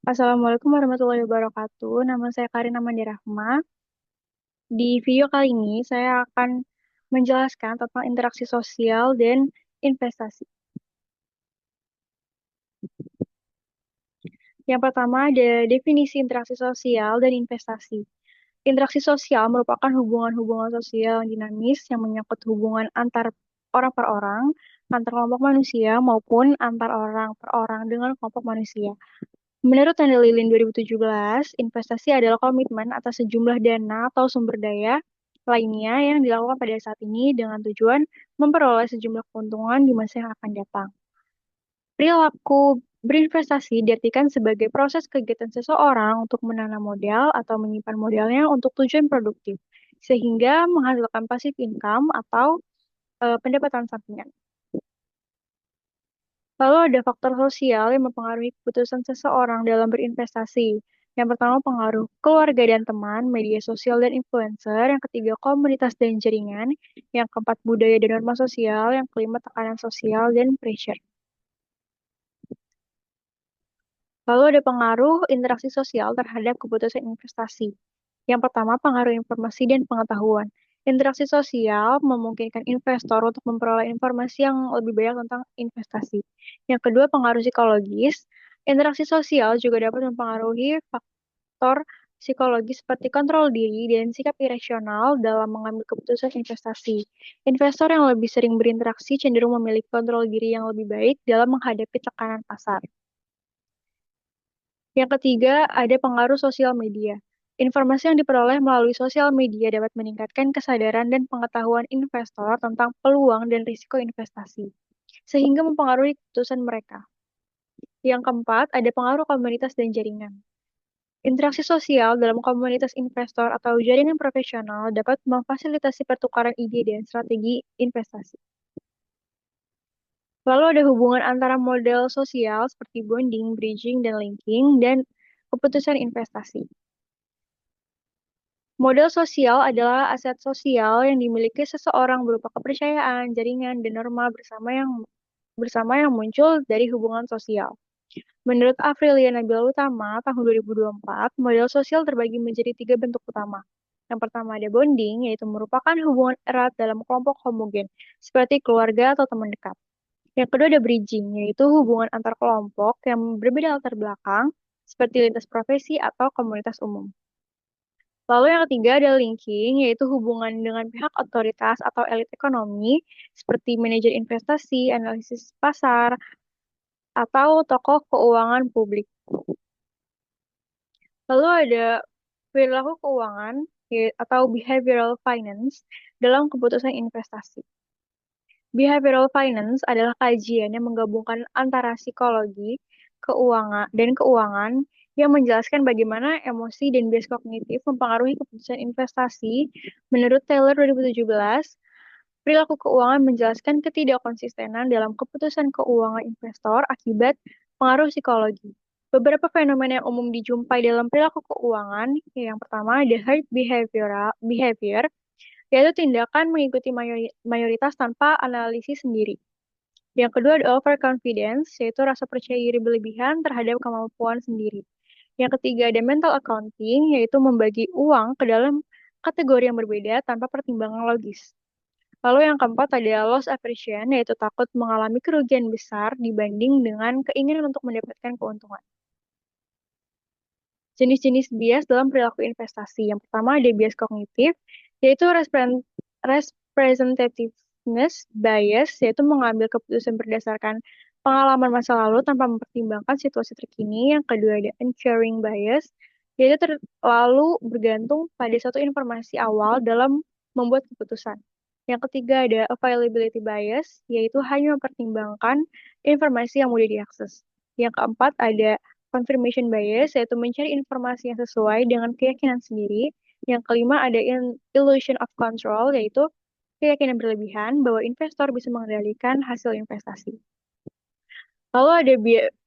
Assalamualaikum warahmatullahi wabarakatuh. Nama saya Karina Mandi Rahma. Di video kali ini saya akan menjelaskan tentang interaksi sosial dan investasi. Yang pertama ada definisi interaksi sosial dan investasi. Interaksi sosial merupakan hubungan-hubungan sosial yang dinamis yang menyangkut hubungan antar orang per orang, antar kelompok manusia maupun antar orang per orang dengan kelompok manusia. Menurut Tanda Lilin 2017, investasi adalah komitmen atas sejumlah dana atau sumber daya lainnya yang dilakukan pada saat ini dengan tujuan memperoleh sejumlah keuntungan di masa yang akan datang. Perilaku berinvestasi diartikan sebagai proses kegiatan seseorang untuk menanam modal atau menyimpan modalnya untuk tujuan produktif, sehingga menghasilkan passive income atau pendapatan sampingan. Lalu ada faktor sosial yang mempengaruhi keputusan seseorang dalam berinvestasi. Yang pertama pengaruh keluarga dan teman, media sosial dan influencer. Yang ketiga komunitas dan jaringan. Yang keempat budaya dan norma sosial. Yang kelima tekanan sosial dan pressure. Lalu ada pengaruh interaksi sosial terhadap keputusan investasi. Yang pertama, pengaruh informasi dan pengetahuan. Interaksi sosial memungkinkan investor untuk memperoleh informasi yang lebih banyak tentang investasi. Yang kedua, pengaruh psikologis. Interaksi sosial juga dapat mempengaruhi faktor psikologis seperti kontrol diri dan sikap irasional dalam mengambil keputusan investasi. Investor yang lebih sering berinteraksi cenderung memiliki kontrol diri yang lebih baik dalam menghadapi tekanan pasar. Yang ketiga, ada pengaruh sosial media. Informasi yang diperoleh melalui sosial media dapat meningkatkan kesadaran dan pengetahuan investor tentang peluang dan risiko investasi, sehingga mempengaruhi keputusan mereka. Yang keempat, ada pengaruh komunitas dan jaringan. Interaksi sosial dalam komunitas investor atau jaringan profesional dapat memfasilitasi pertukaran ide dan strategi investasi. Lalu ada hubungan antara model sosial seperti bonding, bridging, dan linking, dan keputusan investasi. Model sosial adalah aset sosial yang dimiliki seseorang berupa kepercayaan, jaringan, dan norma bersama yang muncul dari hubungan sosial. Menurut Afrilia Nabila Utama, tahun 2024, model sosial terbagi menjadi tiga bentuk utama. Yang pertama ada bonding, yaitu merupakan hubungan erat dalam kelompok homogen, seperti keluarga atau teman dekat. Yang kedua ada bridging, yaitu hubungan antar kelompok yang berbeda latar belakang, seperti lintas profesi atau komunitas umum. Lalu yang ketiga ada linking, yaitu hubungan dengan pihak otoritas atau elit ekonomi, seperti manajer investasi, analisis pasar, atau tokoh keuangan publik. Lalu ada perilaku keuangan atau behavioral finance dalam keputusan investasi. Behavioral finance adalah kajian yang menggabungkan antara psikologi, keuangan yang menjelaskan bagaimana emosi dan bias kognitif mempengaruhi keputusan investasi. Menurut Taylor 2017, perilaku keuangan menjelaskan ketidakkonsistenan dalam keputusan keuangan investor akibat pengaruh psikologi. Beberapa fenomena yang umum dijumpai dalam perilaku keuangan, yang pertama ada herd behavior, yaitu tindakan mengikuti mayoritas tanpa analisis sendiri. Yang kedua ada overconfidence, yaitu rasa percaya diri berlebihan terhadap kemampuan sendiri. Yang ketiga ada mental accounting, yaitu membagi uang ke dalam kategori yang berbeda tanpa pertimbangan logis. Lalu yang keempat ada loss aversion, yaitu takut mengalami kerugian besar dibanding dengan keinginan untuk mendapatkan keuntungan. Jenis-jenis bias dalam perilaku investasi. Yang pertama ada bias kognitif, yaitu representativeness bias, yaitu mengambil keputusan berdasarkan pengalaman masa lalu tanpa mempertimbangkan situasi terkini. Yang kedua ada anchoring bias, yaitu terlalu bergantung pada satu informasi awal dalam membuat keputusan. Yang ketiga ada availability bias, yaitu hanya mempertimbangkan informasi yang mudah diakses. Yang keempat ada confirmation bias, yaitu mencari informasi yang sesuai dengan keyakinan sendiri. Yang kelima ada illusion of control, yaitu keyakinan berlebihan bahwa investor bisa mengendalikan hasil investasi. Lalu ada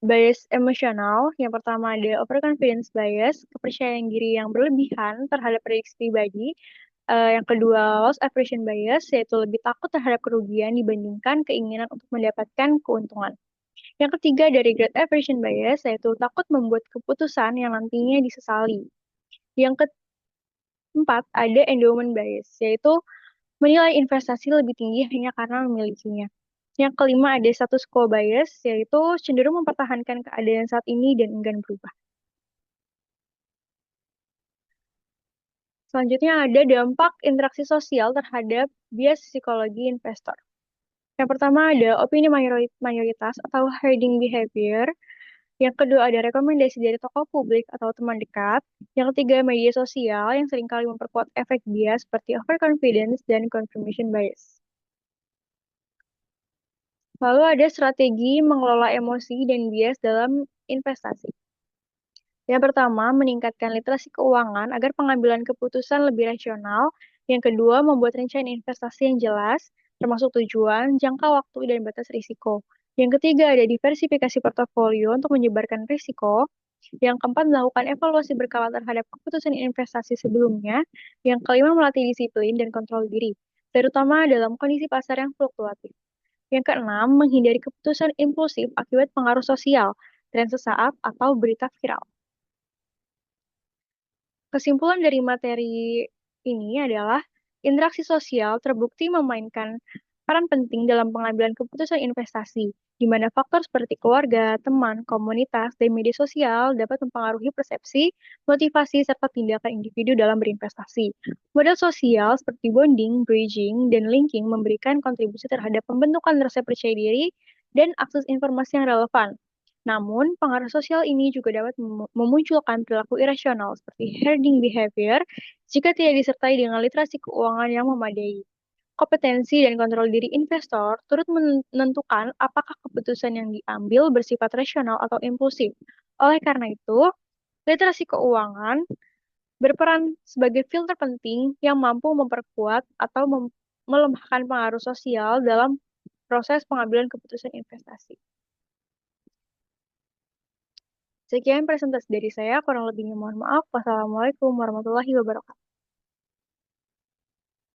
bias emosional. Yang pertama ada overconfidence bias, kepercayaan diri yang berlebihan terhadap prediksi pribadi. Yang kedua, loss aversion bias, yaitu lebih takut terhadap kerugian dibandingkan keinginan untuk mendapatkan keuntungan. Yang ketiga ada regret aversion bias, yaitu takut membuat keputusan yang nantinya disesali. Yang keempat ada endowment bias, yaitu menilai investasi lebih tinggi hanya karena memilikinya. Yang kelima ada status quo bias, yaitu cenderung mempertahankan keadaan saat ini dan enggan berubah. Selanjutnya ada dampak interaksi sosial terhadap bias psikologi investor. Yang pertama ada opini mayoritas atau herding behavior. Yang kedua ada rekomendasi dari tokoh publik atau teman dekat. Yang ketiga media sosial yang seringkali memperkuat efek bias seperti overconfidence dan confirmation bias. Lalu ada strategi mengelola emosi dan bias dalam investasi. Yang pertama, meningkatkan literasi keuangan agar pengambilan keputusan lebih rasional. Yang kedua, membuat rencana investasi yang jelas, termasuk tujuan, jangka waktu, dan batas risiko. Yang ketiga, ada diversifikasi portofolio untuk menyebarkan risiko. Yang keempat, melakukan evaluasi berkala terhadap keputusan investasi sebelumnya. Yang kelima, melatih disiplin dan kontrol diri, terutama dalam kondisi pasar yang fluktuatif. Yang keenam, menghindari keputusan impulsif akibat pengaruh sosial, tren sesaat, atau berita viral. Kesimpulan dari materi ini adalah interaksi sosial terbukti memainkan peran penting dalam pengambilan keputusan investasi, di mana faktor seperti keluarga, teman, komunitas, dan media sosial dapat mempengaruhi persepsi, motivasi, serta tindakan individu dalam berinvestasi. Model sosial seperti bonding, bridging, dan linking memberikan kontribusi terhadap pembentukan rasa percaya diri dan akses informasi yang relevan. Namun, pengaruh sosial ini juga dapat memunculkan perilaku irasional seperti herding behavior jika tidak disertai dengan literasi keuangan yang memadai. Kompetensi dan kontrol diri investor turut menentukan apakah keputusan yang diambil bersifat rasional atau impulsif. Oleh karena itu, literasi keuangan berperan sebagai filter penting yang mampu memperkuat atau melemahkan pengaruh sosial dalam proses pengambilan keputusan investasi. Sekian presentasi dari saya, kurang lebihnya mohon maaf. Wassalamualaikum warahmatullahi wabarakatuh.